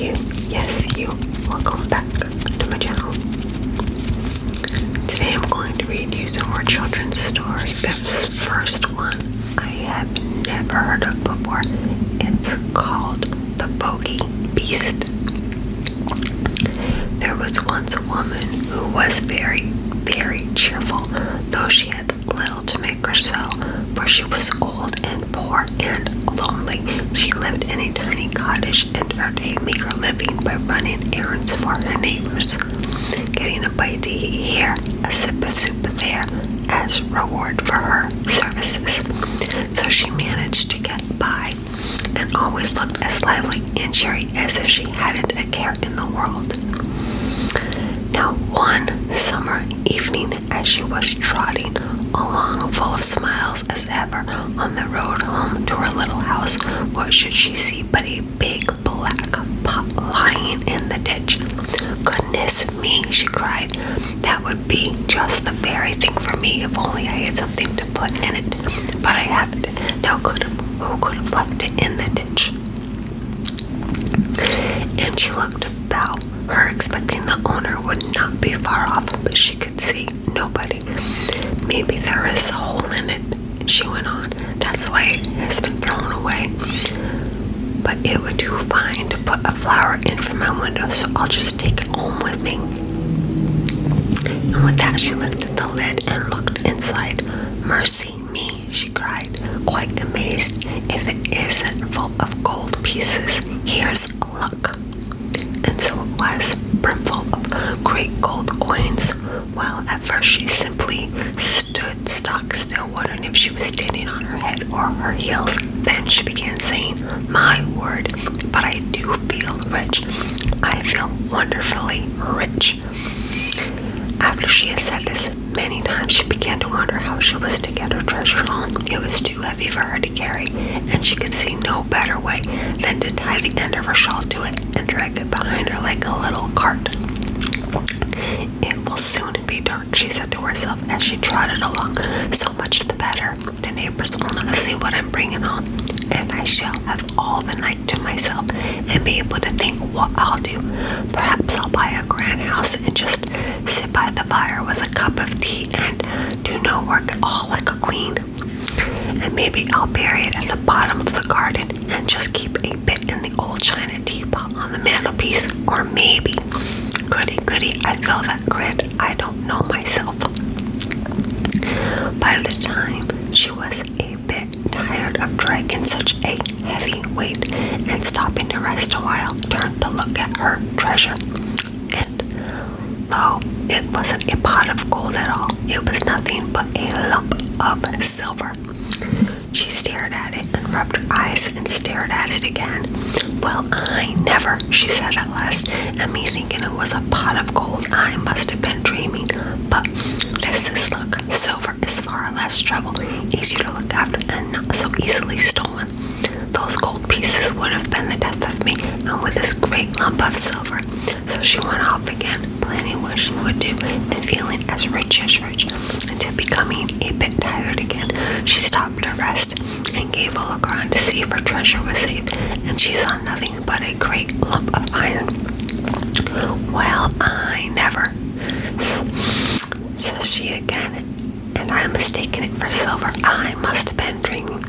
yes you, welcome back to my channel. Today I'm going to read you some more children's stories. This first one I have never heard of before. It's called The Bogey Beast. There was once a woman who was very, very cheerful, though she had little to make her so, for she was old and poor and lonely. She lived in a tiny cottage and earned a meager living by running errands for her neighbors, getting a bite to eat here, a sip of soup there, as reward for her services. So she managed to get by, and always looked as lively and cheery as if she hadn't a care in the world. Now one summer evening, as she was trotting along full of smiles as ever on the road home to her little house, what should she see but a big black pot lying in the ditch. "Goodness me," she cried, "that would be just the very thing for me if only I had something to put in it. But I haven't. Now who could have left it in the ditch?" And she looked about her, expecting the owner would not be far off, but she could see nobody. "Maybe there is a hole in it," she went on. "That's why it has been thrown away. But it would do fine to put a flower in from my window, so I'll just take it home with me." And with that she lifted the lid and looked inside. "Mercy me," she cried, quite amazed. "If it isn't full of gold pieces, here's luck." And so it was, brimful of great gold coins. Well, at first she simply stood stock still, wondering if she was standing on her head or her heels. Then she began saying, "My word, but I do feel rich. I feel wonderfully rich." After she had said this many times, she began to wonder how she was to get her treasure home. It was too heavy for her to carry, and she could see no better way than to tie the end of her shawl to it and drag it behind her like a little cart. "It will soon be dark," she said to herself as she trotted along. "So much the better. The neighbors will not see what I'm bringing home, and I shall have all the night to myself and be able to think what I'll do. Perhaps I'll buy a grand house and just sit by the fire with a cup of tea and do no work at all like a queen. And maybe I'll bury it at the bottom of the garden and just keep a bit in the old china teapot on the mantelpiece. Or maybe, goody, I feel that grand, I don't know myself." By the time she was a bit tired of dragging such a heavy weight and stopping to rest a while, turned to look at her treasure. And though it wasn't a pot of gold at all, it was nothing but a lump of silver. She stared at it and rubbed her eyes and stared at it again. "Well, I never," she said at last, "and me thinking it was a pot of gold. I must have been dreaming. But this is luck. Silver is far less trouble, easier to look after, and not so easily stolen. Those gold pieces would have been the death of me, and with this great lump of silver." So she went off again, planning what she would do, and feeling as rich, until becoming a bit tired again, she stopped to rest and gave a look around to see if her treasure was safe, and she saw nothing but a great lump of iron. "Well, I never," says she again, "and I mistaken it for silver. I must have been dreaming.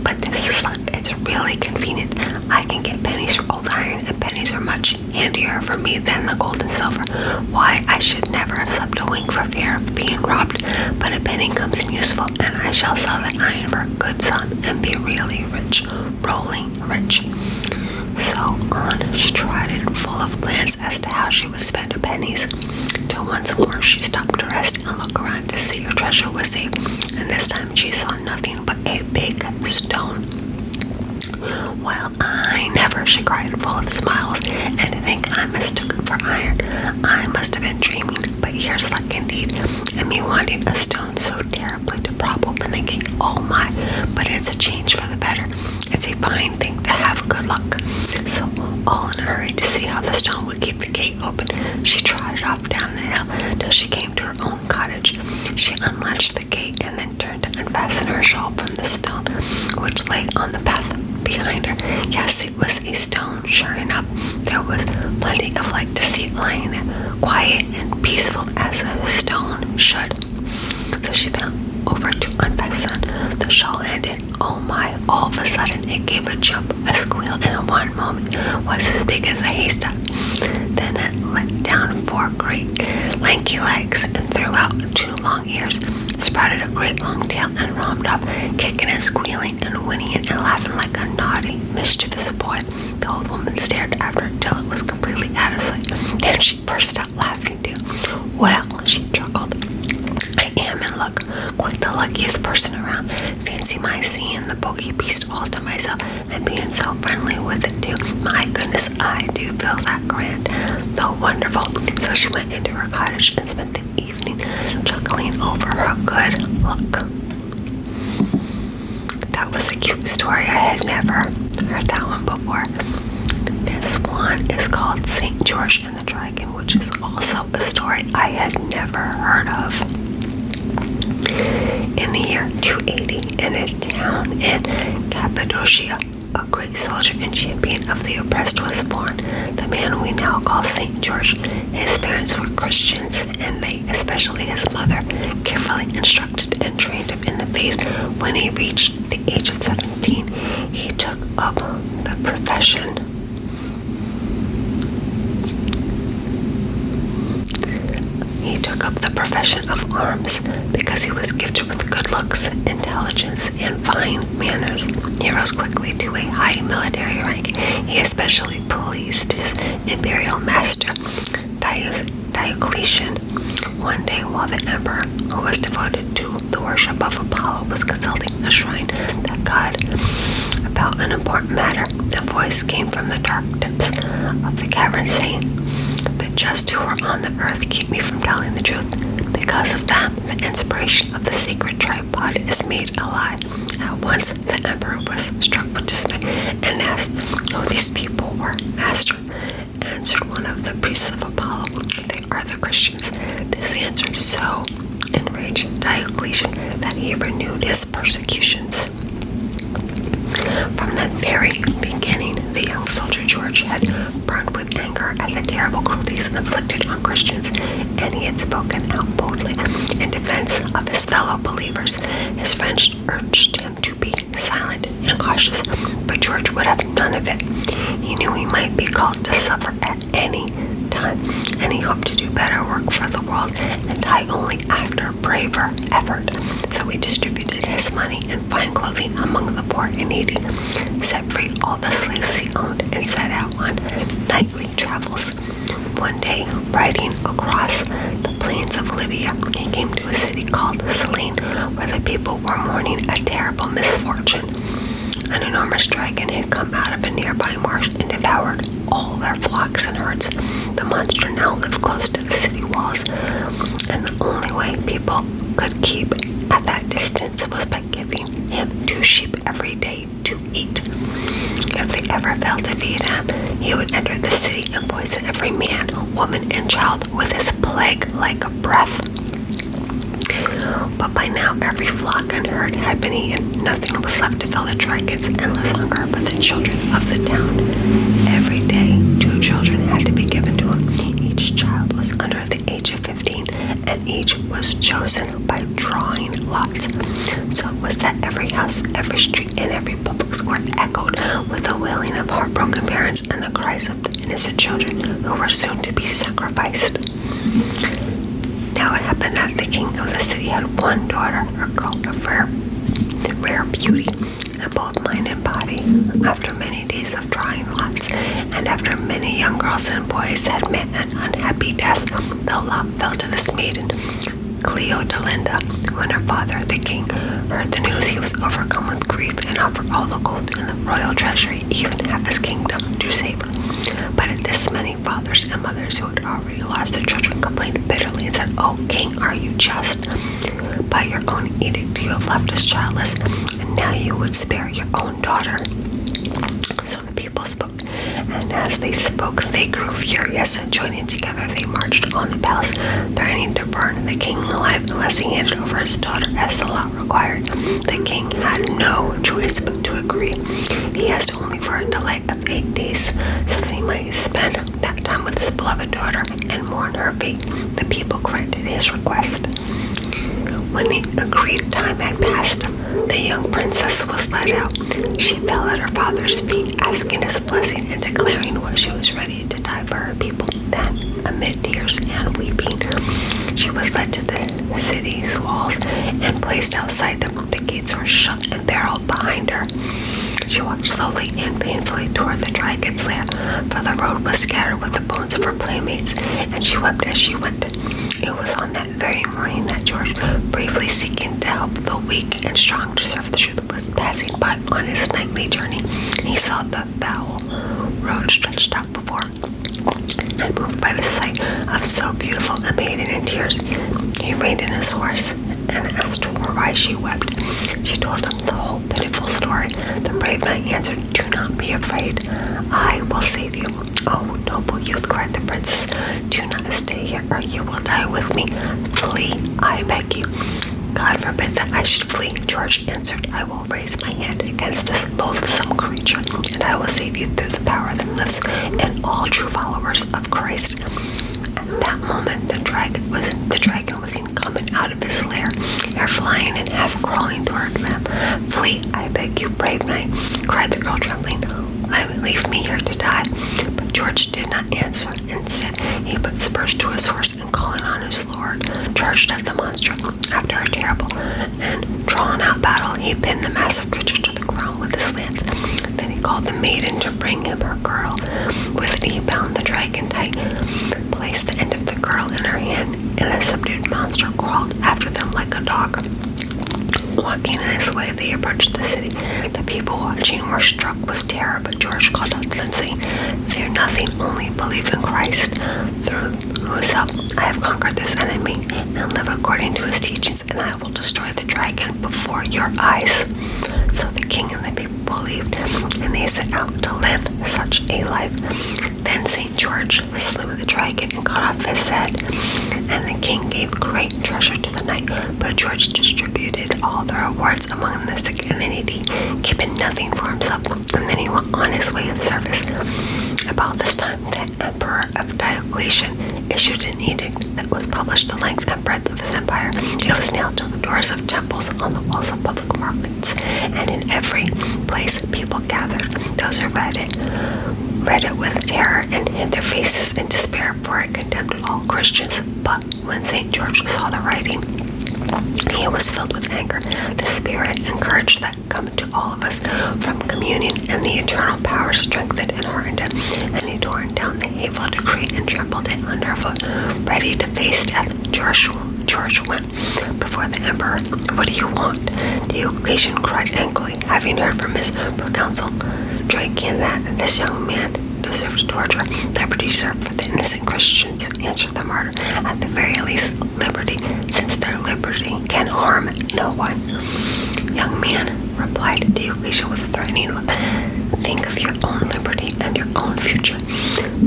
But this is luck. It's really convenient. I can get pennies for old iron, and pennies are much handier for me than the gold and silver. Why, I should never have slept a wink for fear of being robbed. But a penny comes in useful, and I shall sell the iron for a good sum and be really rich, rolling rich." So on she trotted, full of plans as to how she would spend her pennies, till once more she stopped to rest and look around to see her treasure was safe, and this time she saw nothing but a big stone. "Well, I never," she cried, full of smiles, "and to think I mistook it for iron. I must have been dreaming, but here's luck indeed, and me wanting a stone so terribly to prop open the gate. Oh my, but it's a change for the better. It's a fine thing to have good luck." So, all in a hurry to see how the stone would keep the gate open, she trotted off down the hill till she came to her own cottage. She unlatched the gate and then turned to unfasten her shawl from the stone which lay on the path behind her. Yes, it was a stone. Sure enough, there was plenty of light to see it lying there, quiet and peaceful as a stone should. So she bent over to unfasten the shawl, and oh my, all of a sudden it gave a jump, a squeal, and in one moment was as big as a haystack. Then it let down 4 great lanky legs and threw out 2 long ears, sprouted a great long tail, and romped off, kicking and squealing and whinnying and laughing like a naughty, mischievous boy. The old woman stared after it till it was completely out of sight. Then she burst out laughing too. Well, she chuckled, I am in luck, quite the luckiest person around. Fancy my seeing the Bogey Beast all to myself and being so friendly with it too. My goodness, I do feel that grand, though wonderful. So she went into her cottage and spent the evening chuckling over her good luck. That was a cute story. I had never heard that one before. This one is called St. George and the Dragon, which is also a story I had never heard of. In the year 280, in a town in Cappadocia, a great soldier and champion of the oppressed was born, the man we now call St. George. His parents were Christians, and they, especially his mother, carefully instructed and trained him in the faith. When he reached the age of 17, he took up the profession of arms because he was gifted with good looks, intelligence, and fine manners. He rose quickly to a high military rank. He especially pleased his imperial master, Diocletian. One day, while the emperor, who was devoted to the worship of Apollo, was consulting a shrine that god about an important matter, a voice came from the dark depths of the cavern saying, "The just who are on the earth keep me from telling the truth. Because of them, the inspiration of the sacred tripod is made a lie." At once, the emperor was struck with dismay and asked who these people were. "Master," answered one of the priests of Apollo, "they are the Christians." This answer so enraged Diocletian that he renewed his persecutions. From the very beginning, the young soldier George had burned with anger at the terrible cruelties inflicted on Christians, and he had spoken out boldly in defense of his fellow believers. His friends urged him to be silent and cautious, but George would have none of it. He knew he might be called to suffer at any time, and he hoped to do better work for the world and die only after braver effort. So he distributed his money and fine clothing among the poor and needy, set free all the slaves he owned, and set out on nightly travels. One day, riding across the plains of Libya, he came to a city called Selene, where the people were mourning a terrible misfortune. An enormous dragon had come out of a nearby marsh and devoured all their flocks and herds. The monster now lived close to the city walls, and the only way people could keep at that distance was by giving him 2 sheep every day to eat. If they ever failed to feed him, he would enter the city and poison every man, woman, and child with his plague-like breath. But by now every flock and herd had been eaten. Nothing was left to fill the dragon's endless hunger but the children of the town. Every day, 2 children had to be given to him. Each child was under the age of 15, and each was chosen by drawing lots. So it was that every house, every street, and every public square echoed with the wailing of heartbroken parents and the cries of the innocent children who were soon to be sacrificed. Now it happened that the king of the city had one daughter, a girl of rare beauty, in both mind and body. After many days of drawing lots, and after many young girls and boys had met an unhappy death, the lot fell to this maiden, Cleodelinda. When her father, the king, heard the news, he was overcome with grief and offered all the gold in the royal treasury, even half his kingdom, to save her. But at this, many fathers and mothers who had already lost their children complained bitterly and said, "Oh, king, are you just? By your own edict you have left us childless, and now you would spare your own daughter." So the people spoke, and as they spoke, they grew furious, and joining together, they marched on the palace, threatening to burn the king alive unless he handed over his daughter as the law required. The king had no choice but to agree. He had promised only for a delay of 8 days, so that he might spend that time with his beloved daughter and mourn her fate. The people granted his request. When the agreed time had passed, the young princess was led out. She fell at her father's feet, asking his blessing and declaring what she was ready to die for her people. Then, amid tears and weeping, she was led to the city's walls and placed outside them. The gates were shut and barreled behind her. She walked slowly and painfully toward the dragon's lair, for the road was scattered with the bones of her playmates, and she wept as she went. It was on that very morning that George, bravely seeking to help the weak and strong to serve the truth, was passing by on his nightly journey. He saw the foul road stretched out before him, and moved by the sight of so beautiful a maiden in tears, he reined in his horse and asked her why she wept. She told him the whole pitiful story. The brave knight answered, "Do not be afraid. I will save you." "Oh, noble youth," cried the princess, "do not stay here, or you will die with me. Flee, I beg you." "God forbid that I should flee," George answered. "I will raise my hand against this loathsome creature, and I will save you through the power that lives in all true followers of Christ." At that moment, the dragon was seen coming out of his lair, half flying and half crawling toward them. "Flee, I beg you, brave knight," cried the girl, trembling. "Leave me here to die." But George did not answer. Instead, he put spurs to his horse and, calling on his lord, charged at the monster. After a terrible and drawn-out battle, he pinned the massive creature to the ground with his lance. Then he called the maiden to bring him her girdle. With it, he bound the dragon tight, placed the end of the girdle in her hand, and the subdued monster crawled after them like a dog. Walking in his way, they approached the city. The people watching were struck with terror, but George called out to them, saying, "Fear nothing, only believe in Christ, through whose help I have conquered this enemy, and live according to his teachings, and I will destroy the dragon before your eyes." So the king and the people believed, and they set out to live such a life. Then St. George slew the dragon and cut off his head, and the king gave great treasure to the knight, but George distributed all the rewards among the sick and the needy, keeping nothing for himself, and then he went on his way of service. About this time, the Emperor of Diocletian issued an edict that was published the length and breadth of his empire. It was nailed to the doors of temples, on the walls of public markets, and in every place people gathered. Those who read it with terror and hid their faces in despair, for it condemned all Christians. But when St. George saw the writing, he was filled with anger. The spirit and courage that come to all of us from communion and the eternal power strengthened and hardened him, and he tore down the hateful decree and trampled it underfoot. Ready to face death, George went before the emperor. "What do you want?" Diocletian cried angrily, having heard from his proconsul Trajan that this young man deserved torture. "Liberty, sir, for the innocent Christians," answered the martyr. "At the very least, liberty, since their liberty can harm no one." "Young man," replied Diocletian with a threatening look, "think of your own liberty and your own future."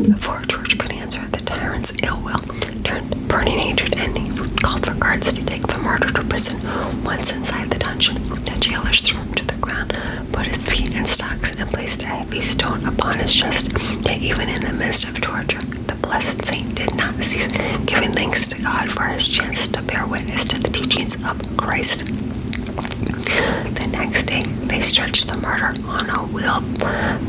Before George could answer, the tyrant's ill will turned burning hatred, and he called for guards to take the martyr to prison. Once inside the dungeon, the jailers threw him to the ground, put his feet in stocks, and placed a heavy stone upon his chest. Yet even in the midst of torture, the blessed saint did not cease giving thanks to God for his chance to bear witness to the teachings of Christ. The next day, they stretched the martyr on a wheel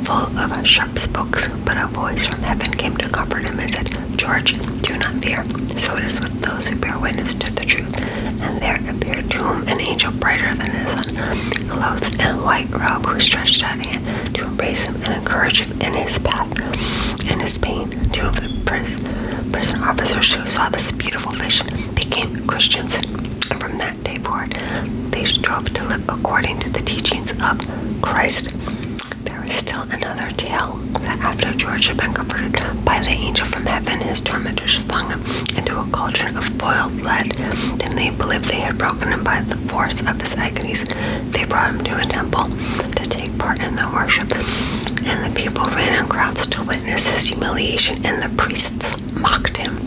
full of sharp spokes, but a voice from heaven came to comfort him and said, "George, do not fear. So it is with those who bear witness to the truth." And there appeared to him an angel brighter than the sun, clothed in a white robe, who stretched out a hand to embrace him and encourage him in his path and his pain. Two of the prison officers who saw this beautiful vision became Christians, and from that day forward, they strove to live according to the teachings of Christ. There is still another tale, that after George had been comforted by the angel from heaven, his tormentors flung him into a cauldron of boiled lead. Then they believed they had broken him by the force of his agonies. They brought him to a temple to take part in the worship, and the people ran in crowds to witness his humiliation, and the priests mocked him.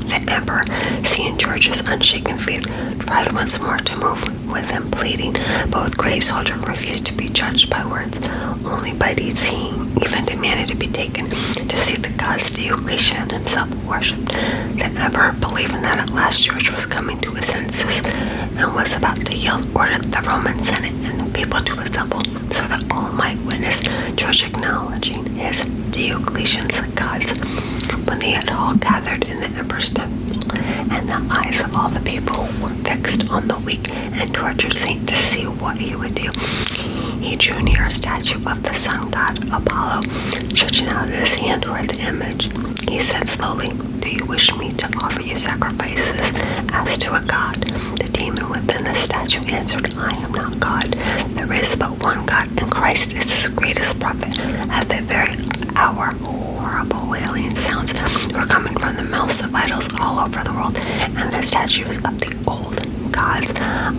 The emperor, seeing George's unshaken faith, tried once more to move with him, pleading, but with great soldier refused to be judged by words, only by deeds. He even demanded to be taken to see the gods Diocletian himself worshipped. The emperor, believing that at last George was coming to his senses and was about to yield, ordered the Roman Senate and the people to assemble so that all might witness George acknowledging his Diocletian's gods. When they had all gathered in the emperor's temple, and the eyes of all the people were fixed on the weak and tortured saint to see what he would do, he drew near a statue of the sun god Apollo. Stretching out his hand toward the image, he said slowly, "Do you wish me to offer you sacrifices as to a god?" The demon within the statue answered, "I am not God. There is but one God, and Christ is his greatest prophet." At that very hour, horrible wailing sounds were coming from the mouths of idols all over the world, and the statues of the old gods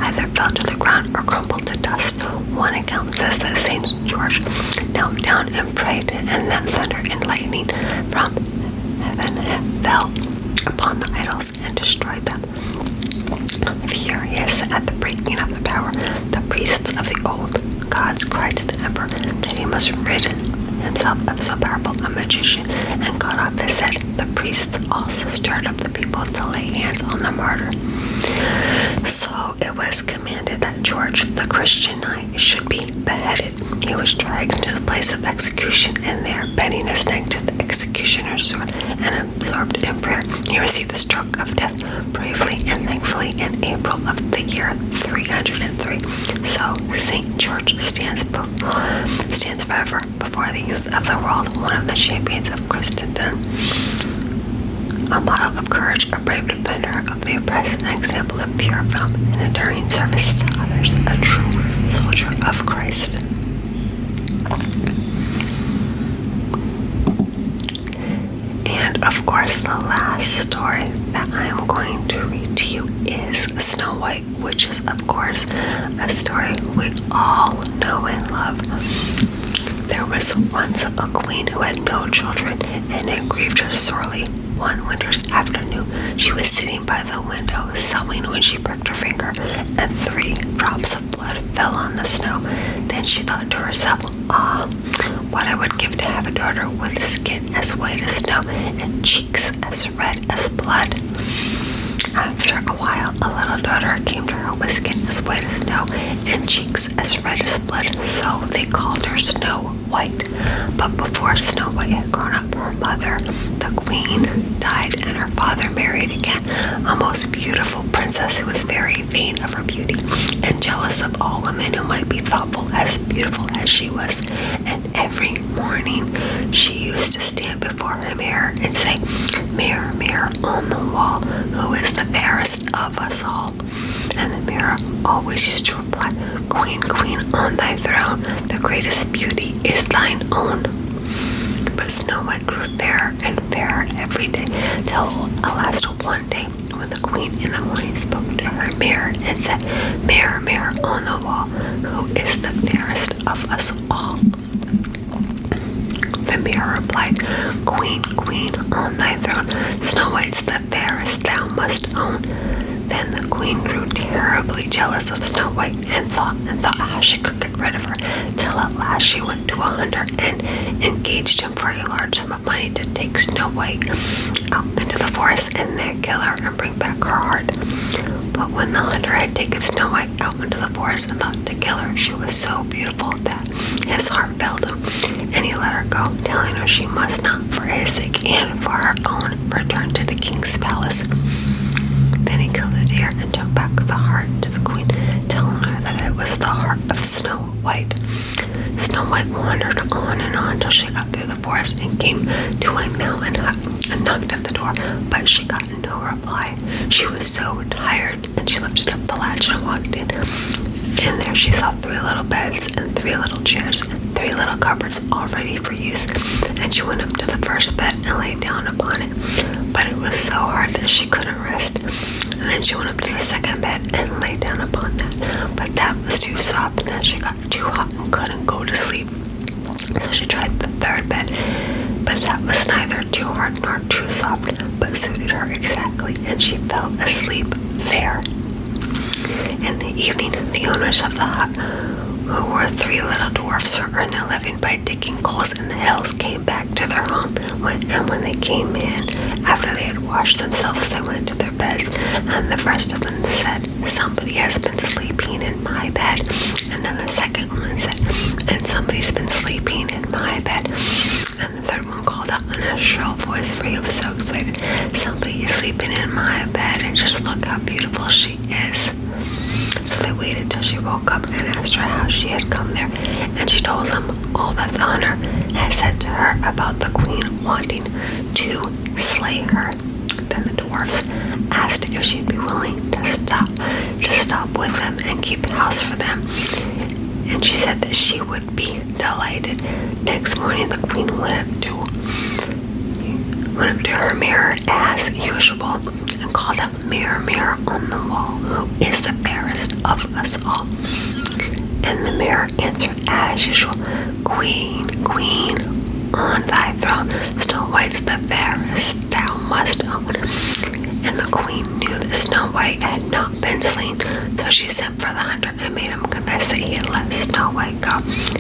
either fell to the ground or crumbled to dust. One account says that Saint George knelt down and prayed, and that thunder and lightning from heaven fell upon the idols and destroyed them. Furious at the breaking of the power, the priests of the old gods cried to the emperor that he must rid himself of so powerful a magician and cut off his head. The priests also stirred up the people to lay hands on the martyr. So it was commanded that George, the Christian knight, should be beheaded. He was dragged to the place of execution, and there, bending his neck to the executioner's sword and absorbed in prayer, he received the stroke of death bravely and thankfully in April of the year 303. So Saint George stands forever before the youth of the world, one of the champions of Christendom, a model of courage, a brave defender of the oppressed, an example of pure film and enduring service to others, a true soldier of Christ. And of course, the last story that I am going to read to you is Snow White, which is of course a story we all know and love. There was once a queen who had no children, and it grieved her sorely. One winter's afternoon, she was sitting by the window sewing when she pricked her finger, and 3 drops of blood fell on the snow. Then she thought to herself, "Ah, what I would give to have a daughter with skin as white as snow and cheeks as red as blood." After a while, a little daughter came to her with skin as white as snow and cheeks as red as blood, so they called her Snow White. But before Snow White had grown up, her mother, the queen, died, and her father married again, a most beautiful princess who was very vain of her beauty and jealous of all women who might be thoughtful as beautiful as she was. And every morning she used to stand before her mirror and say, "Mirror, mirror on the wall, who is the fairest of us all?" And the mirror always used to reply, "Queen, queen on thy throne, the greatest beauty is thine own." But Snow White grew fairer and fairer every day, till at last one day, when the queen in the morning spoke to her mirror and said, "Mirror, mirror on the wall, who is the fairest of us all?" The mirror replied, "Queen, queen on thy throne, Snow White's the fairest thou must own." Then the queen grew terribly jealous of Snow White and thought how she could get rid of her, till at last she went to a hunter and engaged him for a large sum of money to take Snow White out into the forest and there kill her and bring back her heart. But when the hunter had taken Snow White out into the forest and thought to kill her, she was so beautiful that his heart failed him, and he let her go, telling her she must not, for his sake and for her own, return to the king's palace. Then he killed the deer and took back the heart to the queen, telling her that it was the heart of Snow White. Snow White wandered on till she got through the forest and came to a mountain hut and knocked at the door, but she got no reply. She was so tired, and she lifted up the latch and walked in. And there she saw 3 little beds and 3 little chairs and 3 little cupboards all ready for use. And she went up to the first bed and lay down upon it, but it was so hard that she couldn't rest. And then she went up to the second bed and lay down upon that, but that was too soft, and then she got too hot and couldn't go to sleep. So she tried the third bed, but that was neither too hard nor too soft, but suited her exactly, and she fell asleep there. In the evening, the owners of the hut, who were 3 little dwarfs who earned their living by digging coals in the hills, came back to their home. When they came in, after they had washed themselves, they went to their beds, and the first of them said, "Somebody has been sleeping in my bed." And then the second one said, "And somebody's been sleeping in my bed." And the third one called out in a shrill voice, for he was so excited, "Somebody is sleeping in my bed, and just look how beautiful she is." So they waited till she woke up and asked her how she had come there, and she told them all that the hunter had said to her about the queen wanting to slay her. Then the dwarfs asked if she'd be willing to stop with them and keep house for them, and she said that she would be delighted. Next morning the queen went up to her mirror as usual and called out, "Mirror, mirror on the wall, who is the fairest of us all?" And the mirror answered as usual, "Queen, queen, on thy throne, Snow White's the fairest, thou must own." And the queen knew that Snow White had not been slain, so she sent for the hunter and made him confess that he had let Snow White go.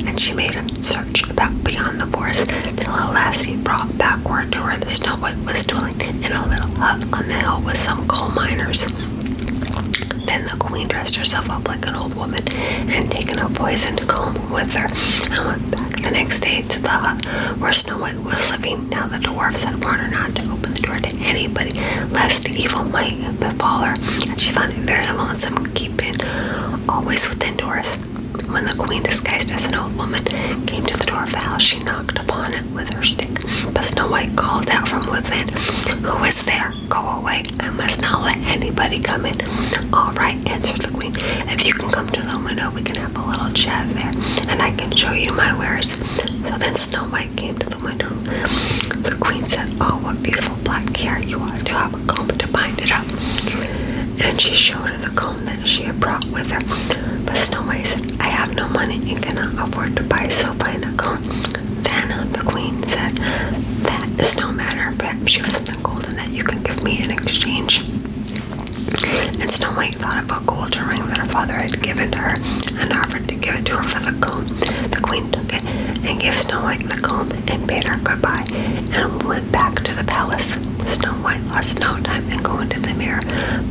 And she made him search about beyond the forest, till at last he brought back word to her that Snow White was dwelling in a little hut on the hill with some coal miners. Then the queen dressed herself up like an old woman, and taken a poisoned comb with her, and went back the next day to the hut where Snow White was living. Now the dwarfs had warned her not to open the door to anybody, lest evil might befall her, and she found it very lonesome keeping always within doors. When the queen, disguised as an old woman, came to the door of the house, she knocked upon it with her stick. But Snow White called out from within, "Who is there? Go away. I must not let anybody come in." "All right," answered the queen. "If you can come to the window, we can have a little chat there, and I can show you my wares." So then Snow White came to the window. The queen said, "Oh, what beautiful black hair! You ought to have a comb to bind it up." And she showed her the comb that she had brought with her. But Snow White said, "I have no money and cannot afford to buy so fine a comb." Then the queen said, "That is no matter. Perhaps you have something golden that you can give me in exchange." And Snow White thought of a gold ring that her father had given to her, and offered to give it to her for the comb. The queen took it and gave Snow White the comb and bade her goodbye, and went back to the palace. Snow White lost no time in going to the mirror,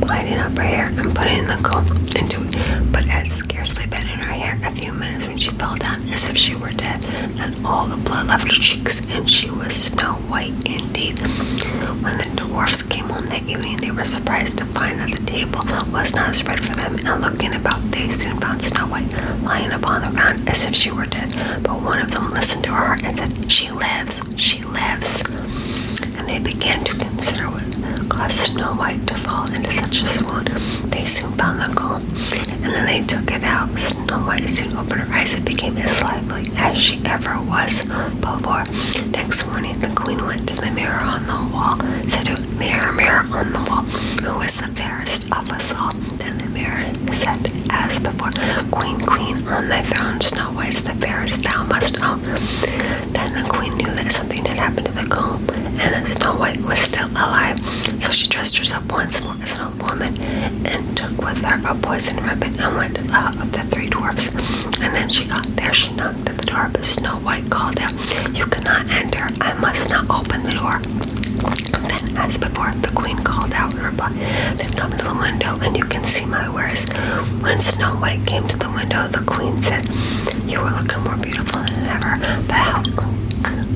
binding up her hair and putting the comb into it, but it had scarcely been in her hair a few minutes when she fell down as if she were dead, and all the blood left her cheeks, and she was Snow White indeed. When the dwarfs came home that evening, they were surprised to find that the table was not spread for them, and looking about, they soon found Snow White lying upon the ground as if she were dead. But one of them listened to her heart and said, "She lives, she lives." And they began to consider what caused Snow White to fall into such a swoon. They soon found the comb, and then they took it out. Snow White soon opened her eyes and became as lively as she ever was before. Next morning, the queen went to the mirror on the wall, said to it, "Mirror, mirror on the wall, who is the fairest of us all?" Then the mirror said as before, "Queen, queen, on thy throne, Snow White's the fairest, thou must own." Then the queen knew that something had happened to the comb, and that Snow White was still alive. So she dressed herself once more as an old woman, and took with her a poisoned ribbon, and went to the hut of the 3 dwarfs. And then she got there, she knocked at the door, but Snow White called out, "You cannot enter, I must not open the door." Then, as before, the queen called out in reply, "Then come to the window, and you can see my wares." When Snow White came to the window, the queen said, "You are looking more beautiful than ever, but how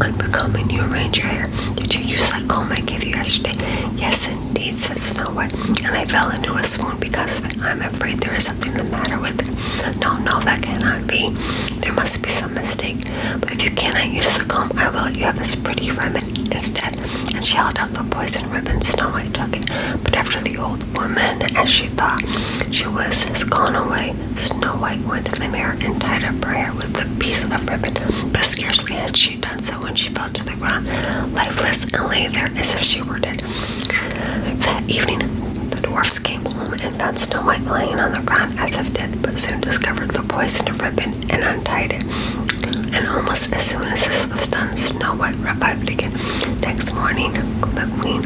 unbecoming you arrange your hair. Did you use that comb I gave you yesterday?" "Yes, indeed," said Snow White, "and I fell into a swoon because of it. I'm afraid there is something the matter with it." No, that cannot be. There must be some mistake. But if you cannot use the comb, I will let you have this pretty ribbon instead." And she held out the poisoned ribbon. Snow White took it, but after the old woman, as she thought, she was gone away. Snow White went to the mirror and tied up her hair with the piece of ribbon, but scarcely had she done so when she fell to the ground, lifeless, and lay there as if she were dead. That evening, the dwarfs came home and found Snow White lying on the ground as if dead, but soon discovered the poisoned ribbon and untied it. And almost as soon as this was done, Snow White revived again. Next morning, the queen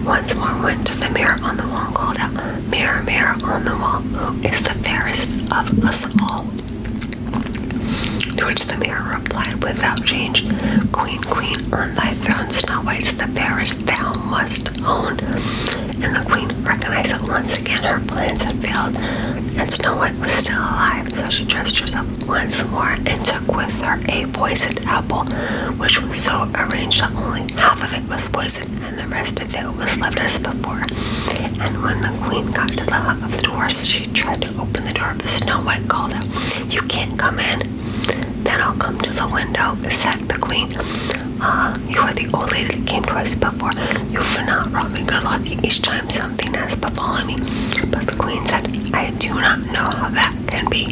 once more went to the mirror on the wall and called out, "Mirror, mirror on the wall, who is the fairest of us all?" To which the mirror replied without change, Queen, queen, on thy throne, Snow White's the fairest thou must own. And the queen recognized that once again her plans had failed, and Snow White was still alive, so she dressed herself once more and took with her a poisoned apple, which was so arranged that only half of it was poisoned and the rest of it was left as before. And when the queen got to the hut of the dwarfs, she tried to open the door, but Snow White called out, "You can't come in." "Then I'll come to the window," said the queen. You are the old lady that came twice before. You've not brought me good luck. Each time something has befallen me." But the queen said, "I do not know how that can be.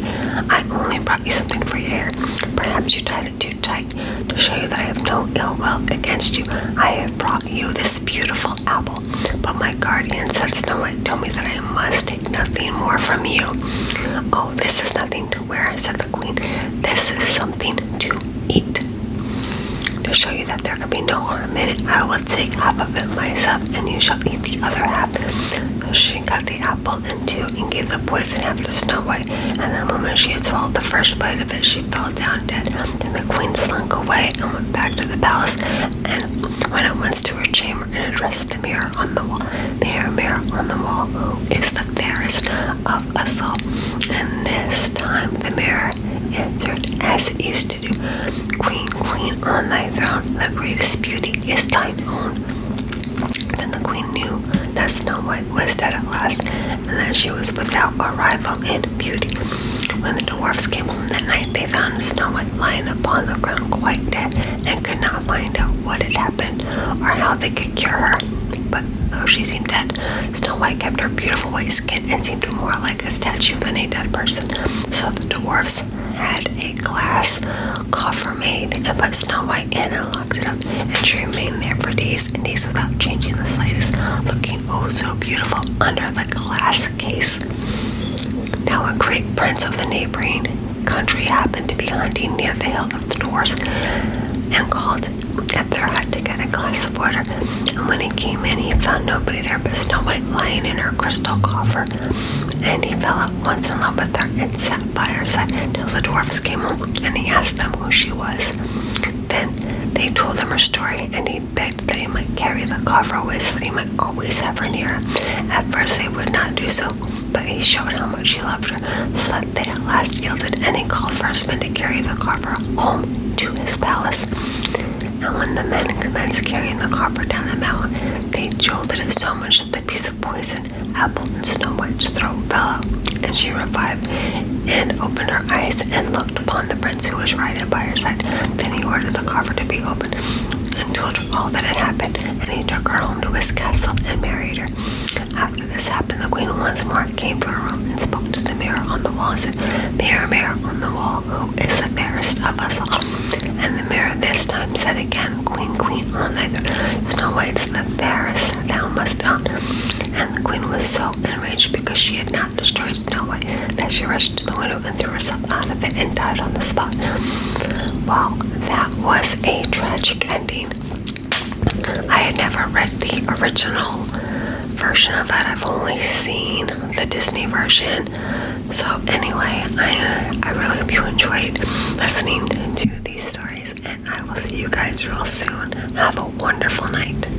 I only brought you something for your hair. Perhaps you tied it too tight. To show you that I have no ill will against you, I have brought you this beautiful apple. But my guardian," said Snow White, "told me that I must take nothing more from you." "Oh, this is nothing to wear," said the queen. "This is something to eat. To show you that there can be no harm in it, I will take half of it myself, and you shall eat the other half." So she cut the apple in two and gave the poison half to Snow White, and the moment she had swallowed the first bite of it, she fell down dead. Then the queen slunk away and went back to the palace, and went at once to her chamber and addressed the mirror on the wall. "Mirror, mirror on the wall, who is the fairest of us all?" And this time the mirror answered as it used to do, "Queen, queen, on thy throne, the greatest beauty is thine own." Then the queen knew that Snow White was dead at last, and that she was without a rival in beauty. When the dwarfs came home that night, they found Snow White lying upon the ground quite dead, and could not find out what had happened, or how they could cure her. But though she seemed dead, Snow White kept her beautiful white skin and seemed more like a statue than a dead person. So the dwarfs had a glass coffer made and put Snow White in and locked it up, and she remained there for days and days without changing the slightest, looking oh so beautiful under the glass case. Now a great prince of the neighboring country happened to be hunting near the hill of the dwarfs, and called at their hut to get a glass of water. And when he came in, he found nobody there but Snow White lying in her crystal coffer. And he fell at once in love with her and sat by her side till the dwarfs came home, and he asked them who she was. Then they told him her story, and he begged that he might carry the coffer away so that he might always have her near him. At first they would not do so, but he showed how much he loved her, so that they at last yielded, and he called for his men to carry the coffer home to his palace. And when the men commenced carrying the coffer down the mountain, they jolted it so much that the piece of poison apple in Snow White's throat fell out, and she revived, and opened her eyes, and looked upon the prince who was riding by her side. Then he ordered the coffer to be opened, and told her all that had happened, and he took her home to his castle and married her. After this happened, the queen once more came to her room and spoke to the mirror on the wall and said, "Mirror, mirror on the wall, who is the fairest of us all?" And the mirror this time said again, "Queen, queen, on thy throne, Snow White's the fairest that thou must own." And the queen was so enraged because she had not destroyed Snow White that she rushed to the window and threw herself out of it and died on the spot. Well, that was a tragic ending. I had never read the original version of it. I've only seen the Disney version. So anyway, I really hope you enjoyed listening to these stories, and I will see you guys real soon. Have a wonderful night.